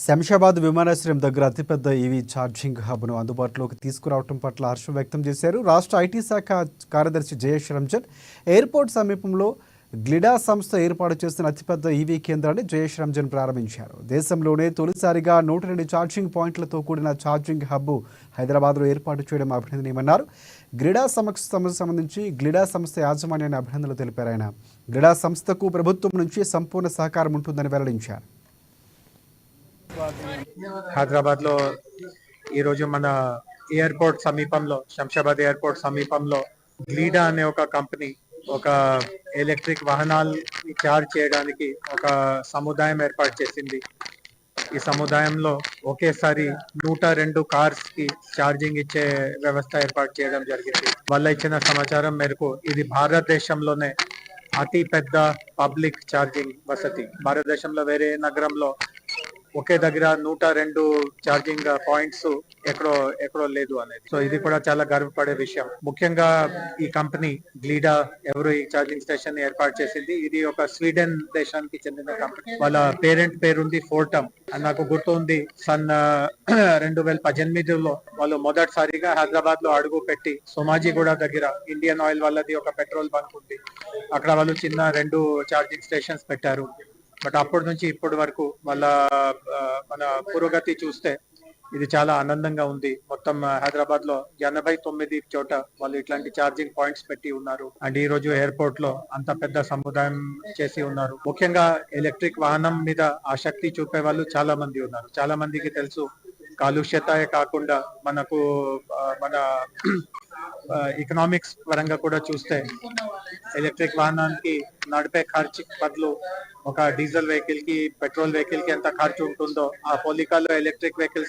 శంషాబాద్ విమానాశ్రయం దగ్గర అతిపెద్ద ఈవీ ఛార్జింగ్ హబ్ను అందుబాటులోకి తీసుకురావడం పట్ల హర్షం వ్యక్తం చేశారు. రాష్ట్ర ఐటీ శాఖ కార్యదర్శి జయేష్ రంజన్ ఎయిర్పోర్ట్ సమీపంలో గ్లిడా సంస్థ ఏర్పాటు చేసిన అతిపెద్ద ఈవీ కేంద్రాన్ని జయేష్ రంజన్ ప్రారంభించారు. దేశంలోనే తొలిసారిగా 102 ఛార్జింగ్ పాయింట్లతో కూడిన ఛార్జింగ్ హబ్ హైదరాబాద్లో ఏర్పాటు చేయడం అభినందనీయమన్నారు. గ్లిడా సమస్యకు సంబంధించి గ్లిడా సంస్థ యాజమాన్యాన్ని అభినందనలు తెలిపారు. ఆయన గ్లిడా సంస్థకు ప్రభుత్వం నుంచి సంపూర్ణ సహకారం ఉంటుందని వెల్లడించారు. హైదరాబాద్ లో ఈరోజు మన ఎయిర్పోర్ట్ సమీపంలో శంషాబాద్ ఎయిర్పోర్ట్ సమీపంలో గ్లీడా అనే ఒక కంపెనీ ఒక ఎలక్ట్రిక్ వాహనాలు చార్జ్ చేయడానికి ఒక సముదాయం ఏర్పాటు చేసింది. ఈ సముదాయంలో ఒకేసారి 102 కార్స్ కి ఛార్జింగ్ ఇచ్చే వ్యవస్థ ఏర్పాటు చేయడం జరిగింది. వాళ్ళ ఇచ్చిన సమాచారం మేరకు ఇది భారతదేశంలోనే అతి పెద్ద పబ్లిక్ ఛార్జింగ్ వసతి. భారతదేశంలో వేరే నగరంలో ఒకే దగ్గర 102 ఛార్జింగ్ పాయింట్స్ ఎక్కడో లేదు అనేది. సో ఇది కూడా చాలా గర్వపడే విషయం. ముఖ్యంగా ఈ కంపెనీ గ్లీడా ఎవరు ఈ ఛార్జింగ్ స్టేషన్ ఏర్పాటు చేసింది, ఇది ఒక స్వీడన్ దేశానికి చెందిన కంపెనీ. వాళ్ళ పేరెంట్ పేరుంది ఫోర్టమ్. నాకు గుర్తుంది సన్ 2018లో వాళ్ళు మొదటిసారిగా హైదరాబాద్ లో అడుగు పెట్టి సోమాజిగూడ దగ్గర ఇండియన్ ఆయిల్ వాళ్ళది ఒక పెట్రోల్ బంక్ ఉంది, అక్కడ వాళ్ళు చిన్న 2 ఛార్జింగ్ స్టేషన్స్ పెట్టారు. బట్ అప్పటి నుంచి ఇప్పటి వరకు మన పురోగతి చూస్తే ఇది చాలా ఆనందంగా ఉంది. మొత్తం హైదరాబాద్ లో 89 చోట వాళ్ళు ఇట్లాంటి ఛార్జింగ్ పాయింట్స్ పెట్టి ఉన్నారు. అండ్ ఈ రోజు ఎయిర్పోర్ట్ లో అంత పెద్ద సముదాయం చేసి ఉన్నారు. ముఖ్యంగా ఎలక్ట్రిక్ వాహనం మీద ఆసక్తి చూపే వాళ్ళు చాలా మంది ఉన్నారు. చాలా మందికి తెలుసు కాలుష్యతే కాకుండా మనకు మన ఎకనామిక్స్ పరంగా కూడా చూస్తే ఎలక్ట్రిక్ వాహనానికి నడిపే ఖర్చు బదులు ఒక డీజిల్ వెహికల్ కి పెట్రోల్ వెహికల్ కి ఎంత ఖర్చు ఉంటుందో ఆ పోలికలో ఎలక్ట్రిక్ వెహికల్స్